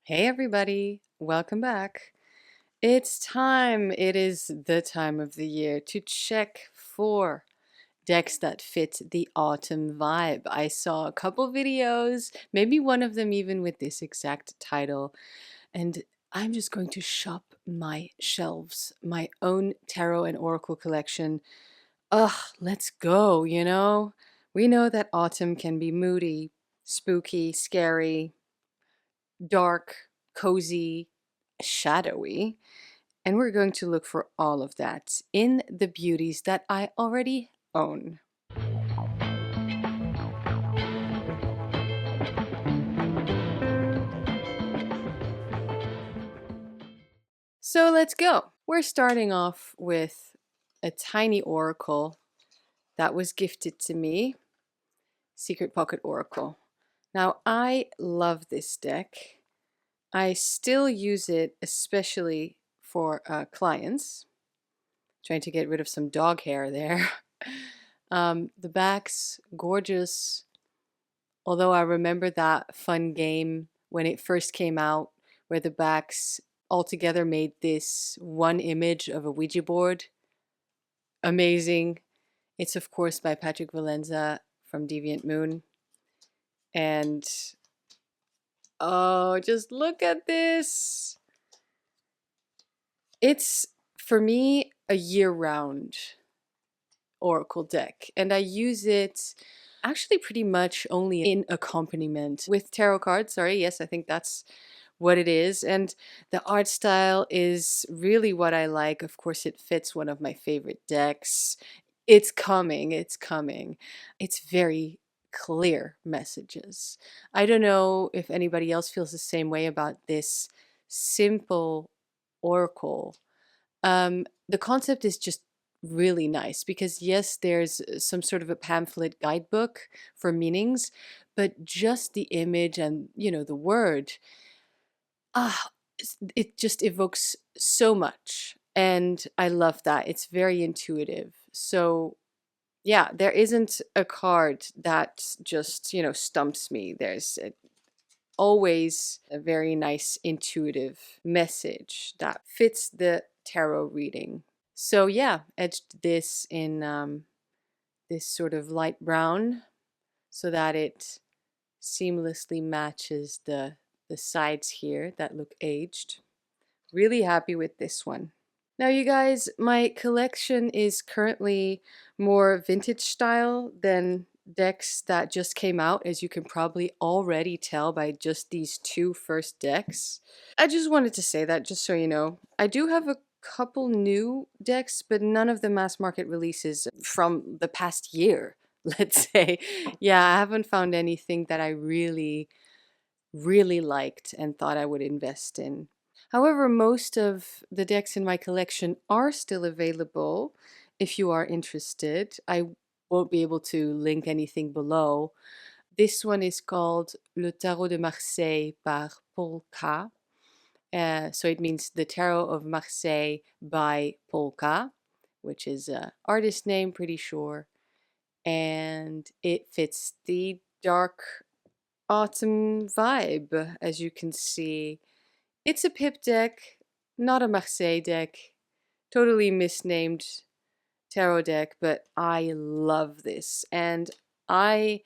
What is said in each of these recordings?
Hey everybody, welcome back. It's time, it is the time of the year to check for decks that fit the autumn vibe. I saw a couple videos, maybe one of them even with this exact title, and I'm just going to shop my shelves, my own tarot and oracle collection. Ugh, let's go, you know? We know that autumn can be moody, spooky, scary, dark, cozy, shadowy, and we're going to look for all of that in the beauties that I already own. So let's go. We're starting off with a tiny oracle that was gifted to me, Secret Pocket Oracle. Now, I love this deck. I still use it, especially for clients. Trying to get rid of some dog hair there. The back's gorgeous. Although I remember that fun game when it first came out, where the backs altogether made this one image of a Ouija board. Amazing. It's, of course, by Patrick Valenza from Deviant Moon. And oh, just look at this. It's, for me, a year-round oracle deck, and I use it actually pretty much only in accompaniment with tarot cards. Sorry, yes, I think that's what it is. And the art style is really what I like. Of course, it fits one of my favorite decks. It's coming, it's coming. It's very clear messages. I don't know if anybody else feels the same way about this simple oracle. The concept is just really nice because, yes, there's some sort of a pamphlet guidebook for meanings, but just the image and, the word, it just evokes so much. And I love that. It's very intuitive. So, yeah, there isn't a card that just, stumps me. There's always a very nice intuitive message that fits the tarot reading. So yeah, edged this in this sort of light brown so that it seamlessly matches the sides here that look aged. Really happy with this one. Now you guys, my collection is currently more vintage style than decks that just came out, as you can probably already tell by just these two first decks. I just wanted to say that just so you know. I do have a couple new decks, but none of the mass market releases from the past year, let's say. Yeah, I haven't found anything that I really, really liked and thought I would invest in. However, most of the decks in my collection are still available if you are interested. I won't be able to link anything below. This one is called Le Tarot de Marseille par Paul K. So it means the Tarot of Marseille by Paul K, which is an artist name, pretty sure. And it fits the dark autumn vibe, as you can see. It's a pip deck, not a Marseille deck. Totally misnamed tarot deck, but I love this. And I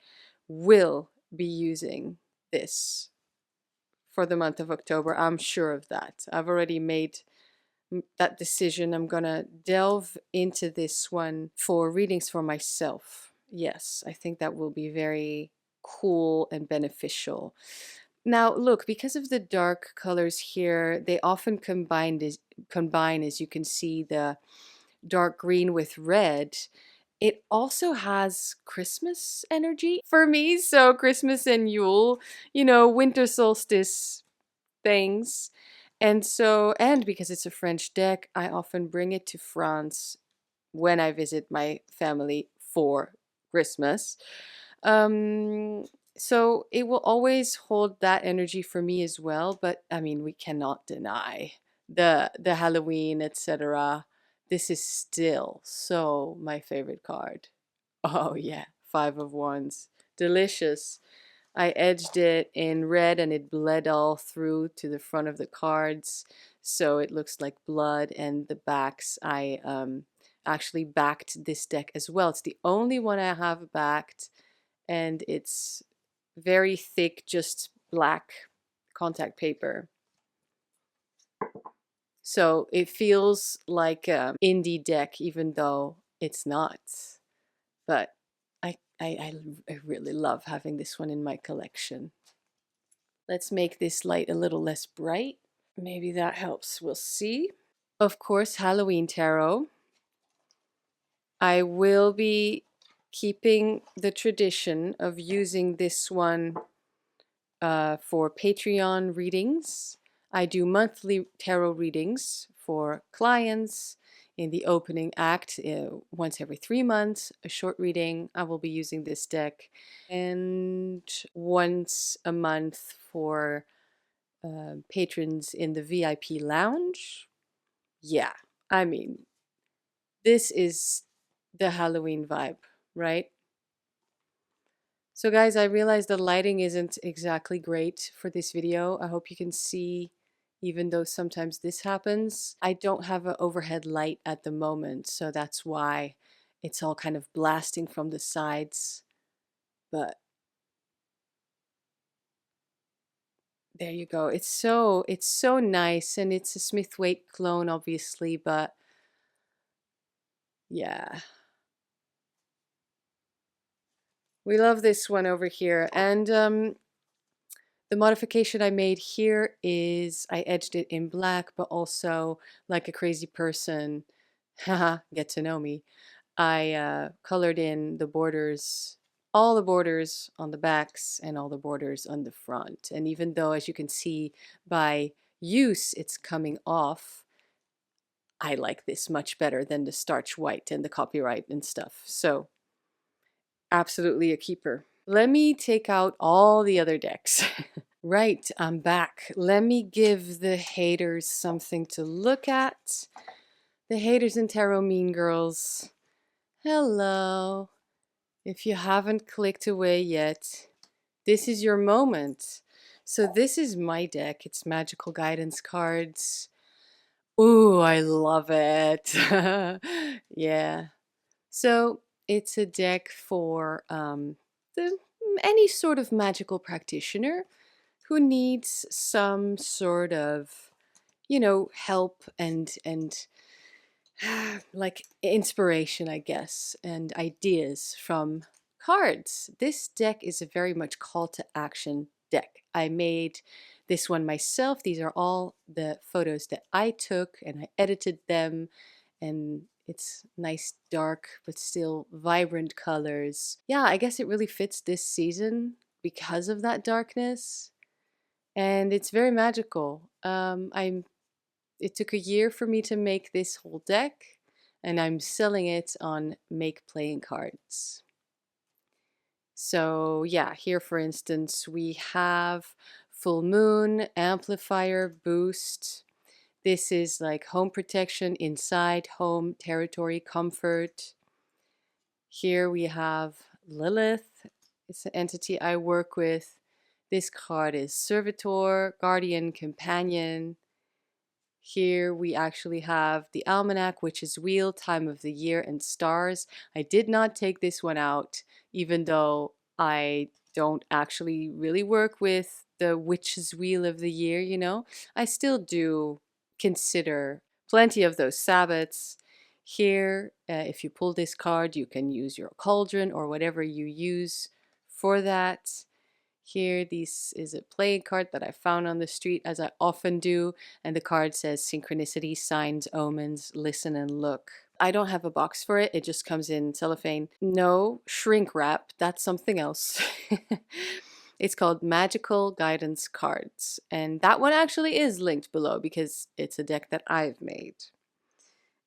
will be using this for the month of October. I'm sure of that. I've already made that decision. I'm gonna delve into this one for readings for myself. Yes, I think that will be very cool and beneficial. Now, look, because of the dark colors here, they often combine, as you can see, the dark green with red. It also has Christmas energy for me. So Christmas and Yule, winter solstice things. And because it's a French deck, I often bring it to France when I visit my family for Christmas. Um, so it will always hold that energy for me as well. But I mean, we cannot deny the Halloween, etc. This is still so my favorite card. Oh yeah, Five of Wands, delicious. I edged it in red and it bled all through to the front of the cards, so it looks like blood. And the backs, I actually backed this deck as well. It's the only one I have backed, and it's very thick, just black contact paper. So it feels like an indie deck, even though it's not. But I really love having this one in my collection. Let's make this light a little less bright. Maybe that helps. We'll see. Of course, Halloween tarot. I will be keeping the tradition of using this one for Patreon readings. I do monthly tarot readings for clients in the opening act once every 3 months, a short reading. I will be using this deck, and once a month for patrons in the VIP lounge. Yeah, I mean, this is the Halloween vibe, right? So guys, I realize the lighting isn't exactly great for this video. I hope you can see, even though sometimes this happens. I don't have an overhead light at the moment, so that's why it's all kind of blasting from the sides. But there you go. It's so nice, and it's a Smith-Waite clone, obviously, but yeah. We love this one over here. And the modification I made here is I edged it in black, but also, like a crazy person, haha, get to know me, I colored in the borders, all the borders on the backs and all the borders on the front. And even though, as you can see, by use it's coming off, I like this much better than the starch white and the copyright and stuff. So absolutely a keeper. Let me take out all the other decks. Right, I'm back. Let me give the haters something to look at. The haters and tarot mean girls. Hello. If you haven't clicked away yet, this is your moment. So this is my deck. It's magical guidance cards. Ooh, I love it. Yeah. So it's a deck for any sort of magical practitioner who needs some sort of, you know, help and like inspiration, I guess, and ideas from cards. This deck is a very much call to action deck. I made this one myself. These are all the photos that I took, and I edited them, and it's nice dark but still vibrant colors. Yeah, I guess it really fits this season because of that darkness, and it's very magical. It took a year for me to make this whole deck, and I'm selling it on Make Playing Cards. So yeah, here for instance we have Full Moon, Amplifier, Boost. This is like home protection, inside, home, territory, comfort. Here we have Lilith. It's an entity I work with. This card is Servitor, Guardian, Companion. Here we actually have the almanac, which is wheel, time of the year, and stars. I did not take this one out, even though I don't actually really work with the witch's wheel of the year, you know. I still do consider plenty of those Sabbats. Here, if you pull this card, you can use your cauldron or whatever you use for that. Here, this is a playing card that I found on the street, as I often do, and the card says synchronicity, signs, omens, listen and look. I don't have a box for it, it just comes in cellophane. No shrink wrap, that's something else. It's called Magical Guidance Cards, and that one actually is linked below because it's a deck that I've made.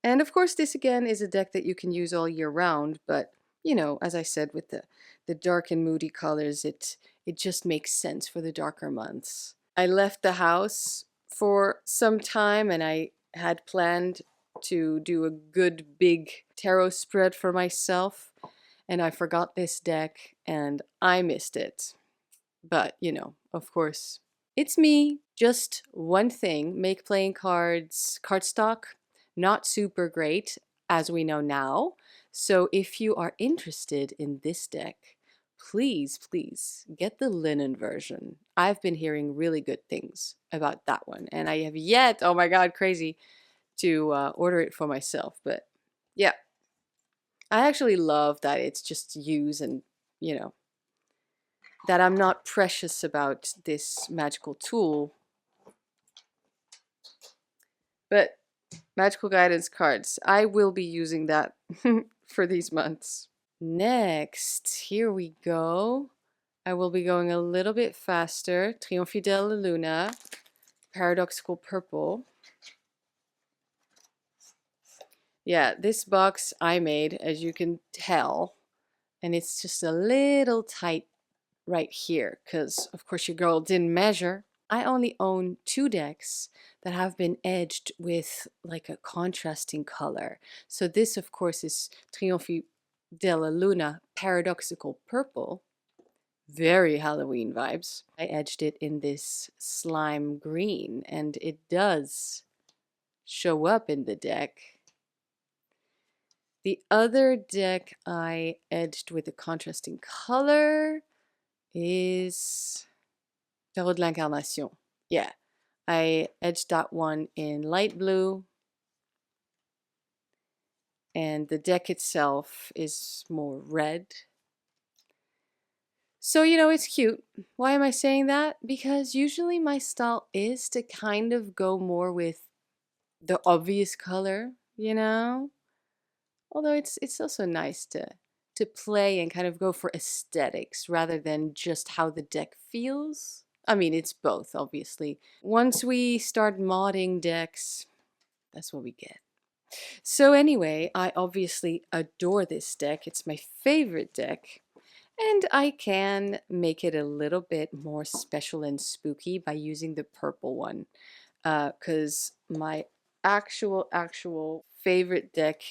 And of course, this again is a deck that you can use all year round, but you know, as I said, with the dark and moody colors, it just makes sense for the darker months. I left the house for some time, and I had planned to do a good big tarot spread for myself, and I forgot this deck and I missed it. But, you know, of course, it's me. Just one thing, make playing cards, cardstock, not super great, as we know now. So if you are interested in this deck, please, please get the linen version. I've been hearing really good things about that one, and I have yet, oh my God, crazy, to order it for myself. But yeah, I actually love that it's just use and, you know, that I'm not precious about this magical tool. But magical guidance cards, I will be using that for these months. Next, here we go. I will be going a little bit faster. Triomphe della Luna, paradoxical purple. Yeah, this box I made, as you can tell, and it's just a little tight right here because, of course, your girl didn't measure. I only own 2 decks that have been edged with like a contrasting color. So this, of course, is Triomphe della Luna paradoxical purple. Very Halloween vibes. I edged it in this slime green, and it does show up in the deck. The other deck I edged with a contrasting color is Tarot de l'Incarnation. Yeah, I edged that one in light blue, and the deck itself is more red. So, you know, it's cute. Why am I saying that? Because usually my style is to kind of go more with the obvious color, you know? Although it's also nice to play and kind of go for aesthetics rather than just how the deck feels. I mean, it's both, obviously. Once we start modding decks, that's what we get. So anyway, I obviously adore this deck. It's my favorite deck. And I can make it a little bit more special and spooky by using the purple one. Because my actual favorite deck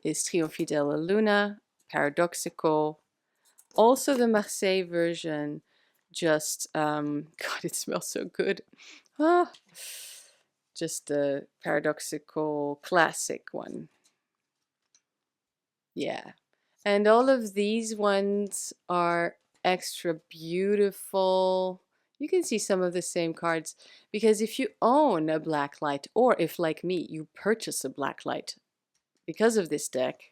is Triomphe della Luna, Paradoxical. Also the Marseilles version, just, God, it smells so good. Ah, just the Paradoxical classic one. Yeah. And all of these ones are extra beautiful. You can see some of the same cards because if you own a black light, or if like me, you purchase a black light because of this deck,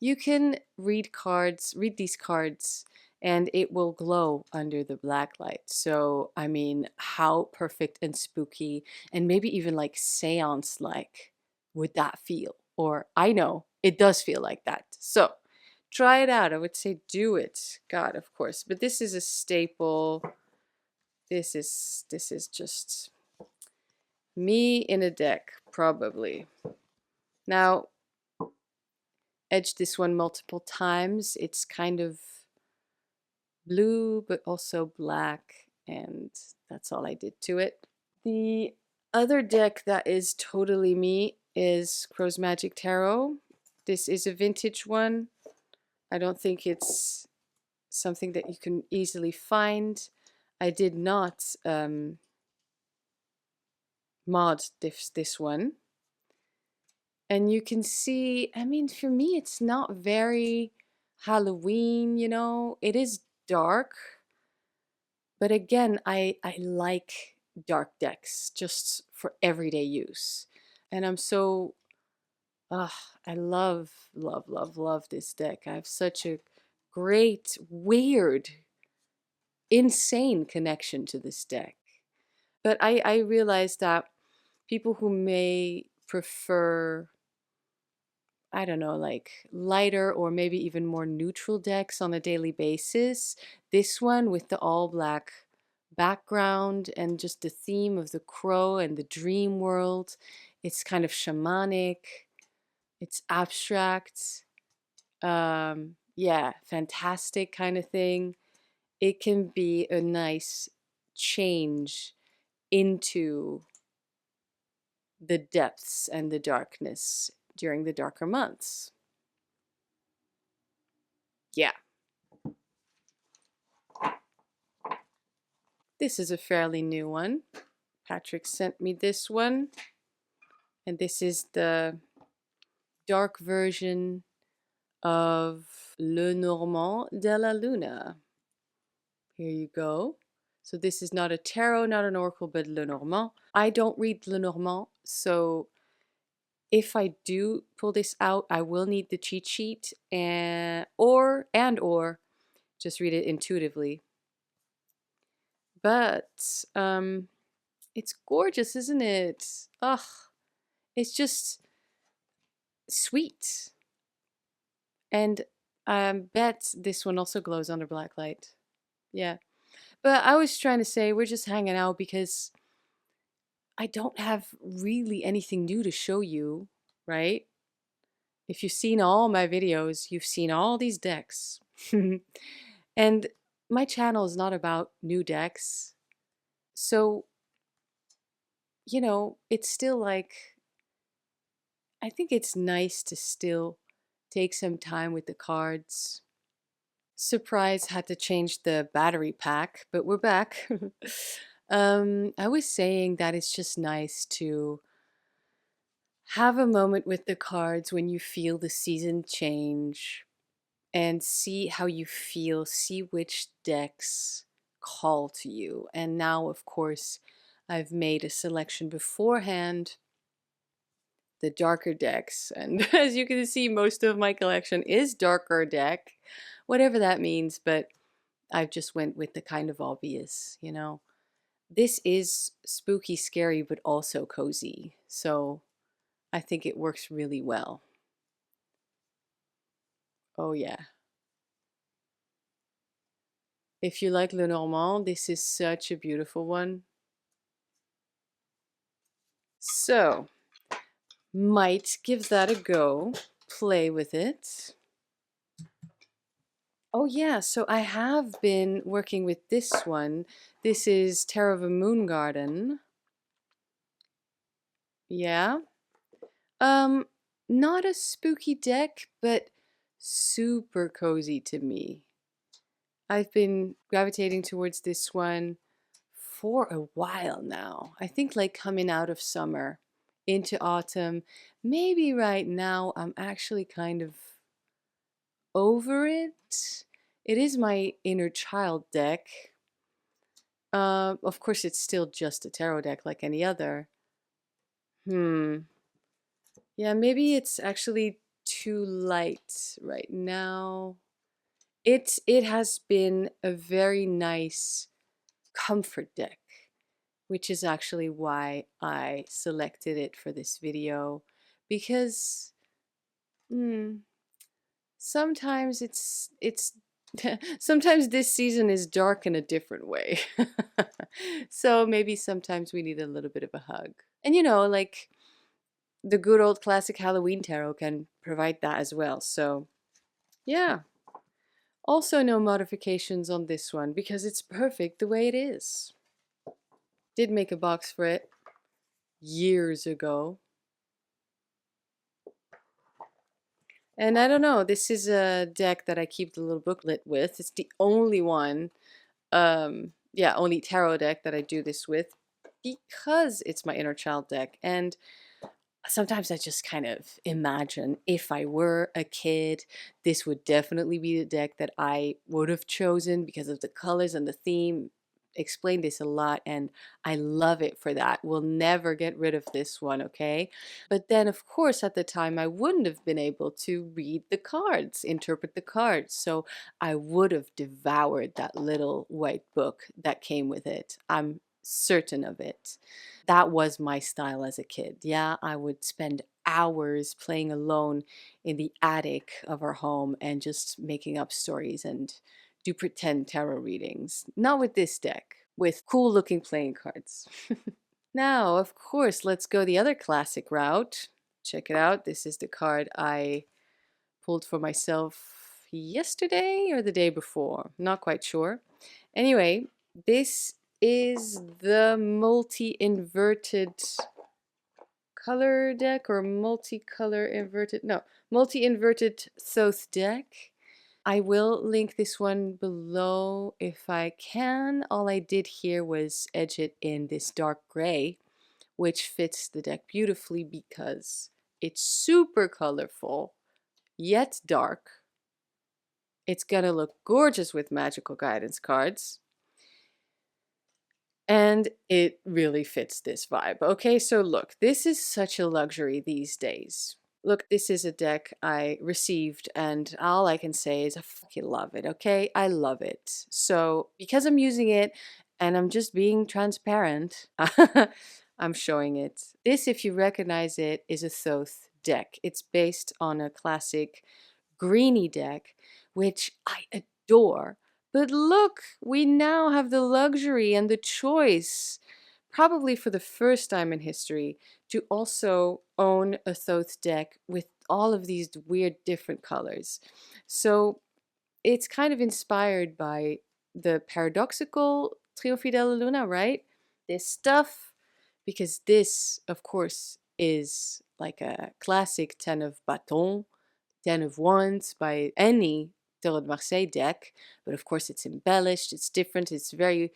you can read these cards, and it will glow under the black light. So, I mean, how perfect and spooky and maybe even like seance-like would that feel? Or I know it does feel like that. So, try it out. I would say do it. God, of course. But this is a staple. This is just me in a deck, probably. Now, edged this one multiple times. It's kind of blue, but also black, and that's all I did to it. The other deck that is totally me is Crow's Magic Tarot. This is a vintage one. I don't think it's something that you can easily find. I did not mod this one. And you can see, I mean, for me, it's not very Halloween, you know. It is dark, but again, I like dark decks just for everyday use. And I'm so, I love this deck. I have such a great, weird, insane connection to this deck. But I realized that people who may prefer, I don't know, like lighter or maybe even more neutral decks on a daily basis, this one with the all black background and just the theme of the crow and the dream world, it's kind of shamanic, it's abstract, yeah, fantastic kind of thing. It can be a nice change into the depths and the darkness during the darker months. Yeah. This is a fairly new one. Patrick sent me this one, and this is the dark version of Lenormand de la Luna. Here you go. So this is not a tarot, not an oracle, but Lenormand. I don't read Lenormand, so if I do pull this out, I will need the cheat sheet or just read it intuitively. But it's gorgeous, isn't it? Ugh, it's just sweet. And I bet this one also glows under black light. Yeah. But I was trying to say we're just hanging out because I don't have really anything new to show you, right? If you've seen all my videos, you've seen all these decks. And my channel is not about new decks. So, you know, it's still like, I think it's nice to still take some time with the cards. Surprise, had to change the battery pack, but we're back. I was saying that it's just nice to have a moment with the cards when you feel the season change and see how you feel, see which decks call to you. And now, of course, I've made a selection beforehand, the darker decks. And as you can see, most of my collection is darker deck, whatever that means, but I've just went with the kind of obvious, you know. This is spooky, scary, but also cozy. So I think it works really well. Oh yeah. If you like Lenormand, this is such a beautiful one. So, might give that a go, play with it. Oh yeah, so I have been working with this one. This is Tarot of a Moon Garden. Yeah. Not a spooky deck, but super cozy to me. I've been gravitating towards this one for a while now. I think like coming out of summer into autumn. Maybe right now I'm actually kind of over it. It is my inner child deck. Of course, it's still just a tarot deck like any other. Yeah, maybe it's actually too light right now. It has been a very nice comfort deck, which is actually why I selected it for this video, because sometimes it's sometimes this season is dark in a different way. So maybe sometimes we need a little bit of a hug. And you know, like the good old classic Halloween tarot can provide that as well. So yeah. Also no modifications on this one because it's perfect the way it is. Did make a box for it years ago. And I don't know, this is a deck that I keep the little booklet with. It's the only one, yeah, only tarot deck that I do this with because it's my inner child deck. And sometimes I just kind of imagine if I were a kid, this would definitely be the deck that I would have chosen because of the colors and the theme. Explained this a lot and I love it for that. We'll never get rid of this one, okay? But then of course at the time I wouldn't have been able to read the cards, interpret the cards. So I would have devoured that little white book that came with it. I'm certain of it. That was my style as a kid. Yeah, I would spend hours playing alone in the attic of our home and just making up stories and do pretend tarot readings. Not with this deck, with cool looking playing cards. Now, of course, let's go the other classic route. Check it out. This is the card I pulled for myself yesterday or the day before. Not quite sure. Anyway, this is the multi-inverted color deck or multi-inverted Thoth deck. I will link this one below if I can. All I did here was edge it in this dark gray, which fits the deck beautifully because it's super colorful, yet dark. It's gonna look gorgeous with magical guidance cards. And it really fits this vibe. Okay, so look, this is such a luxury these days. Look, this is a deck I received, and all I can say is I fucking love it, okay? I love it. So, because I'm using it and I'm just being transparent, I'm showing it. This, if you recognize it, is a Thoth deck. It's based on a classic greeny deck, which I adore. But look, we now have the luxury and the choice, probably for the first time in history, to also own a Thoth deck with all of these weird different colors. So it's kind of inspired by the paradoxical Triomphe della Luna, right? This stuff, because this, of course, is like a classic 10 of bâton, 10 of wands by any Tarot de Marseille deck, but of course it's embellished, it's different, it's very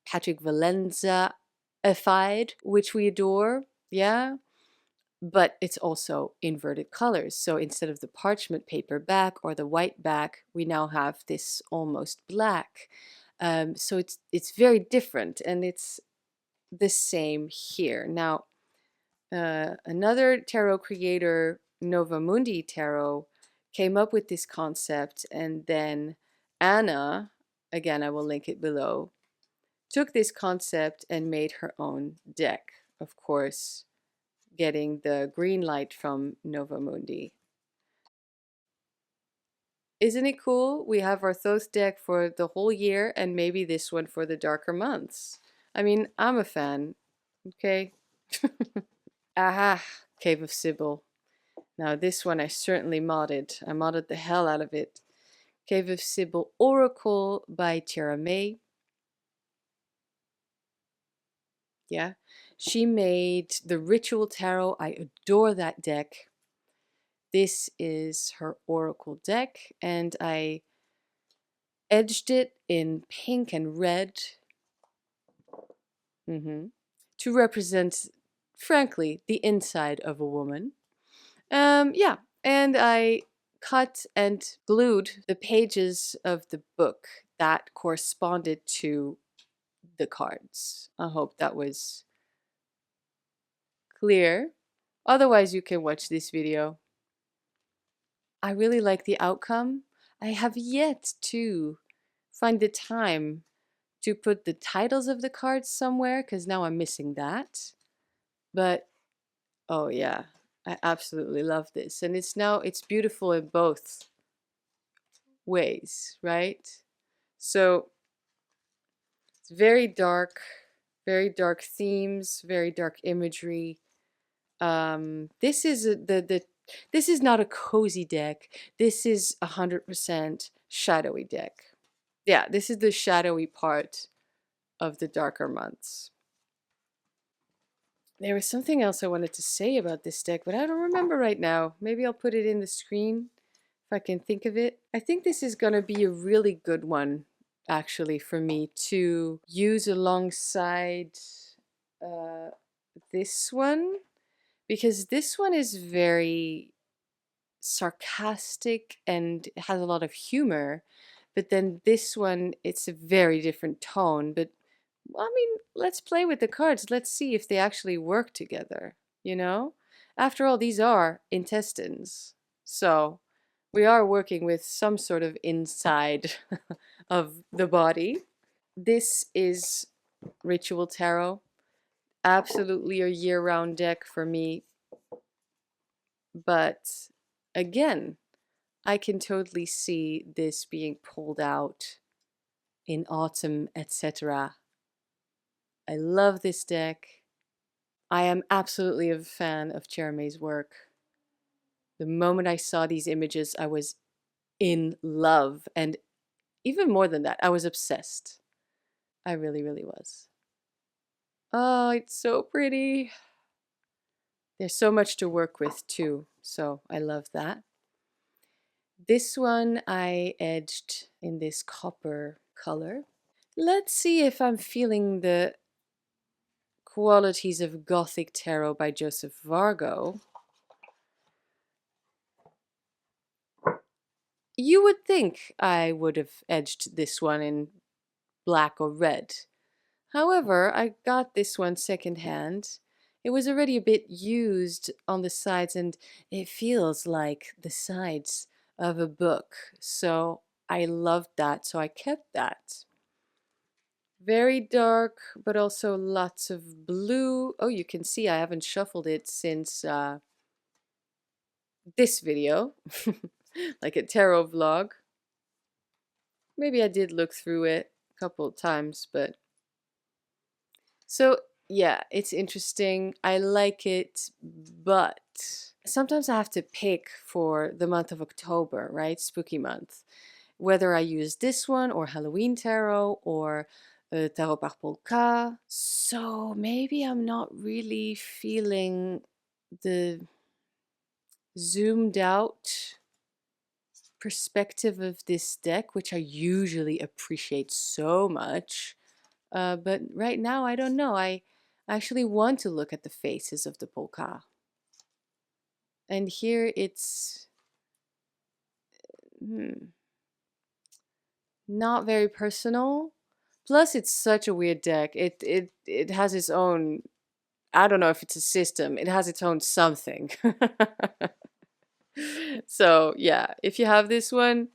Patrick Valenza-ified, which we adore, yeah? But it's also inverted colors. So instead of the parchment paper back or the white back, we now have this almost black. So it's very different, and it's the same here. Now, another tarot creator, Nova Mundi Tarot, came up with this concept, and then Anna, again I will link it below, took this concept and made her own deck, of course getting the green light from Nova Mundi. Isn't it cool? We have our Thoth deck for the whole year and maybe this one for the darker months. I mean, I'm a fan, okay? Aha, Cave of Sybil. Now this one I certainly modded. I modded the hell out of it. Cave of Sybil Oracle by Tara May. Yeah, she made the Ritual Tarot. I adore that deck. This is her Oracle deck, and I edged it in pink and red to represent, frankly, the inside of a woman. Yeah, and I cut and glued the pages of the book that corresponded to the cards. I hope that was clear. Otherwise, you can watch this video. I really like the outcome. I have yet to find the time to put the titles of the cards somewhere because now I'm missing that. But oh yeah, I absolutely love this. And it's beautiful in both ways, right? So it's very dark themes, very dark imagery. This is this is not a cozy deck. This is 100% shadowy deck. Yeah, this is the shadowy part of the darker months. There was something else I wanted to say about this deck, but I don't remember right now. Maybe I'll put it in the screen if I can think of it. I think this is going to be a really good one, actually, for me to use alongside this one, because this one is very sarcastic and has a lot of humor, but then this one, it's a very different tone. But I mean, let's play with the cards. Let's see if they actually work together, you know? After all, these are intestines. So we are working with some sort of inside of the body. This is Ritual Tarot. Absolutely a year-round deck for me. But again, I can totally see this being pulled out in autumn, etc. I love this deck. I am absolutely a fan of Cherami's work. The moment I saw these images, I was in love. And even more than that, I was obsessed. I really, really was. Oh, it's so pretty. There's so much to work with too, so I love that. This one I edged in this copper color. Let's see if I'm feeling the qualities of Gothic Tarot by Joseph Vargo. You would think I would have edged this one in black or red. However, I got this one secondhand. It was already a bit used on the sides and it feels like the sides of a book. So I loved that, so I kept that. Very dark, but also lots of blue. Oh, you can see I haven't shuffled it since this video, like a tarot vlog. Maybe I did look through it a couple of times, but so yeah, it's interesting. I like it, but sometimes I have to pick for the month of October, right? Spooky month. Whether I use this one or Halloween tarot or tarot par polka. So maybe I'm not really feeling the zoomed out perspective of this deck, which I usually appreciate so much. But right now, I don't know. I actually want to look at the faces of the polka. And here it's not very personal. Plus, it's such a weird deck. It has its own. I don't know if it's a system. It has its own something. So yeah, if you have this one,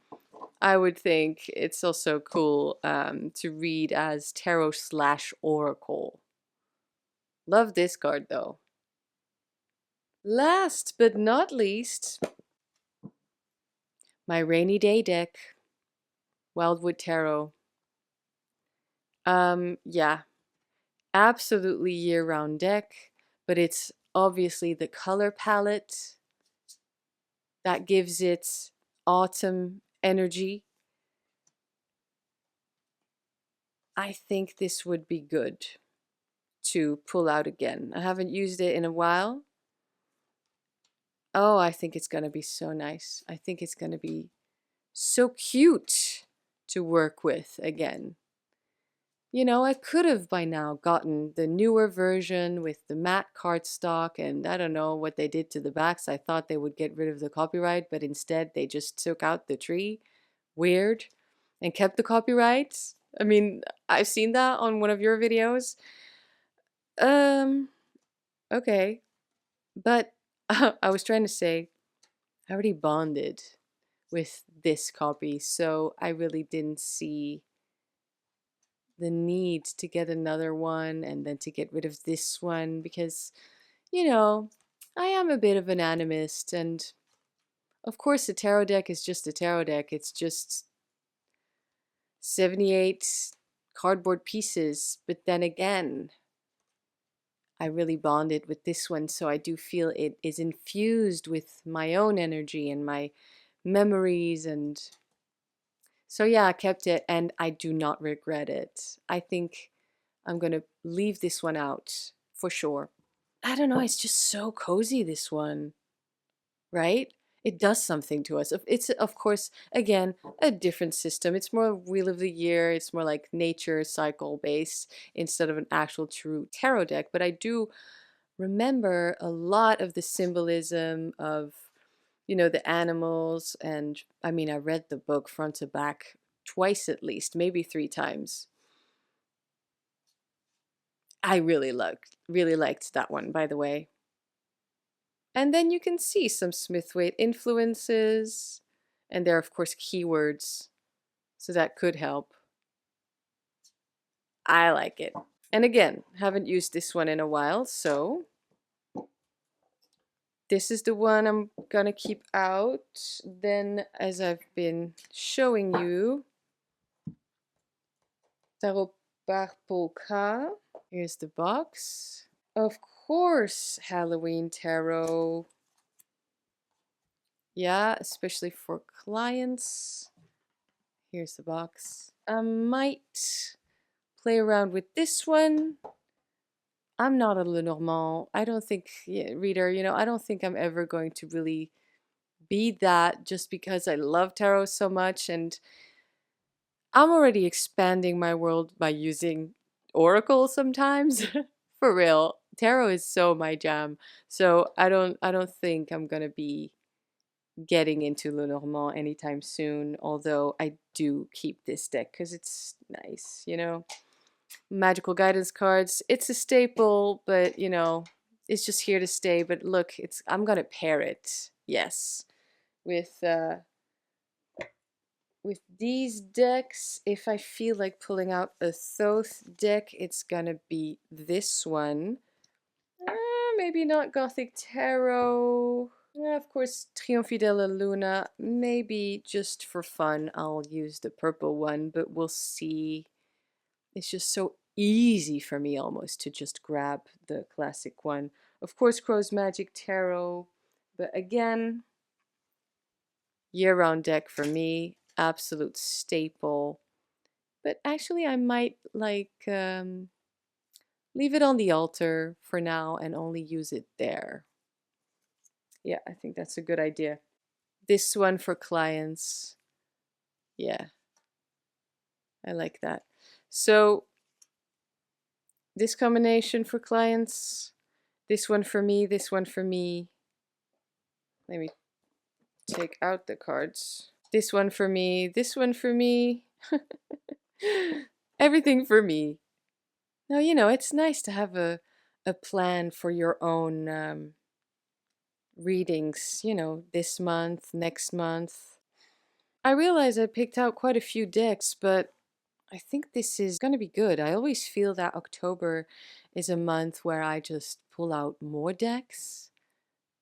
I would think it's also cool to read as tarot / oracle. Love this card though. Last but not least, my rainy day deck, Wildwood Tarot. Yeah, absolutely year-round deck, but it's obviously the color palette that gives it autumn energy. I think this would be good to pull out again. I haven't used it in a while. Oh, I think it's going to be so nice. I think it's going to be so cute to work with again. You know, I could have by now gotten the newer version with the matte cardstock, and I don't know what they did to the backs. I thought they would get rid of the copyright, but instead they just took out the tree. Weird. And kept the copyright. I mean, I've seen that on one of your videos. Okay. But I was trying to say, I already bonded with this copy, so I really didn't see the need to get another one and then to get rid of this one because, you know, I am a bit of an animist, and of course a tarot deck is just a tarot deck. It's just 78 cardboard pieces, but then again, I really bonded with this one, so I do feel it is infused with my own energy and my memories, and so yeah, I kept it and I do not regret it. I think I'm gonna leave this one out for sure. I don't know, it's just so cozy, this one, right? It does something to us. It's, of course, again, a different system. It's more Wheel of the Year. It's more like nature cycle based instead of an actual true tarot deck. But I do remember a lot of the symbolism of, you know, the animals. And I mean, I read the book front to back twice at least, maybe 3 times. I really liked that one, by the way. And then you can see some Smithwaite influences, and there are, of course, keywords, so that could help. I like it. And again, haven't used this one in a while, so this is the one I'm gonna keep out. Then, as I've been showing you, Tarot par Polka. Here's the box. Of course, Halloween Tarot. Yeah, especially for clients. Here's the box. I might play around with this one. I'm not a lenormand. I don't think, yeah, reader, you know, I don't think I'm ever going to really be that just because I love tarot so much, and I'm already expanding my world by using Oracle sometimes. For real. Tarot is so my jam. So I don't think I'm gonna be getting into Lenormand anytime soon, although I do keep this deck because it's nice, you know. Magical guidance cards, it's a staple, but you know, it's just here to stay. But look, it's I'm gonna pair it, yes, with with these decks. If I feel like pulling out a Thoth deck, it's gonna be this one. Maybe not Gothic Tarot. Of course, Triomphe de la Luna. Maybe just for fun, I'll use the purple one, but we'll see. It's just so easy for me almost to just grab the classic one. Of course, Crow's Magic Tarot, but again, year-round deck for me, absolute staple. But actually, I might like leave it on the altar for now and only use it there. Yeah, I think that's a good idea. This one for clients. Yeah, I like that. So this combination for clients, this one for me, this one for me. Let me take out the cards. This one for me, this one for me. Everything for me. Now, you know, it's nice to have a plan for your own readings, you know, this month, next month. I realize I picked out quite a few decks, but I think this is going to be good. I always feel that October is a month where I just pull out more decks,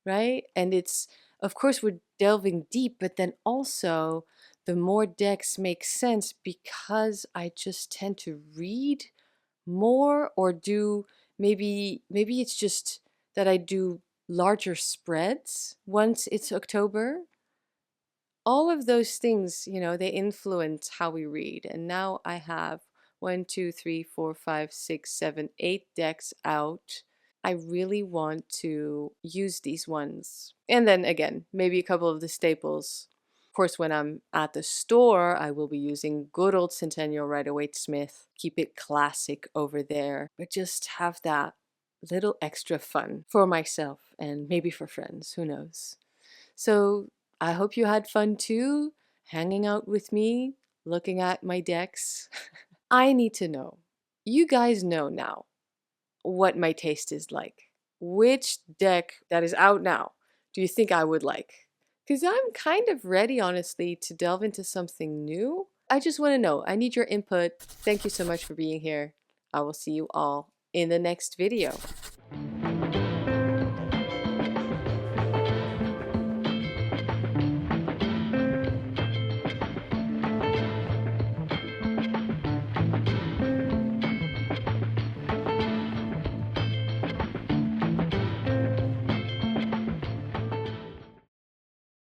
right? And it's, of course, we're delving deep, but then also the more decks make sense because I just tend to read more or do maybe it's just that I do larger spreads once it's October. All of those things, you know, they influence how we read. And now I have 1, 2, 3, 4, 5, 6, 7, 8 decks out. I really want to use these ones. And then again, maybe a couple of the staples. Of course, when I'm at the store, I will be using good old Centennial Rider-Waite-Smith. Keep it classic over there, but just have that little extra fun for myself and maybe for friends, who knows. So I hope you had fun too, hanging out with me, looking at my decks. I need to know. You guys know now what my taste is like. Which deck that is out now do you think I would like? Because I'm kind of ready, honestly, to delve into something new. I just want to know. I need your input. Thank you so much for being here. I will see you all in the next video.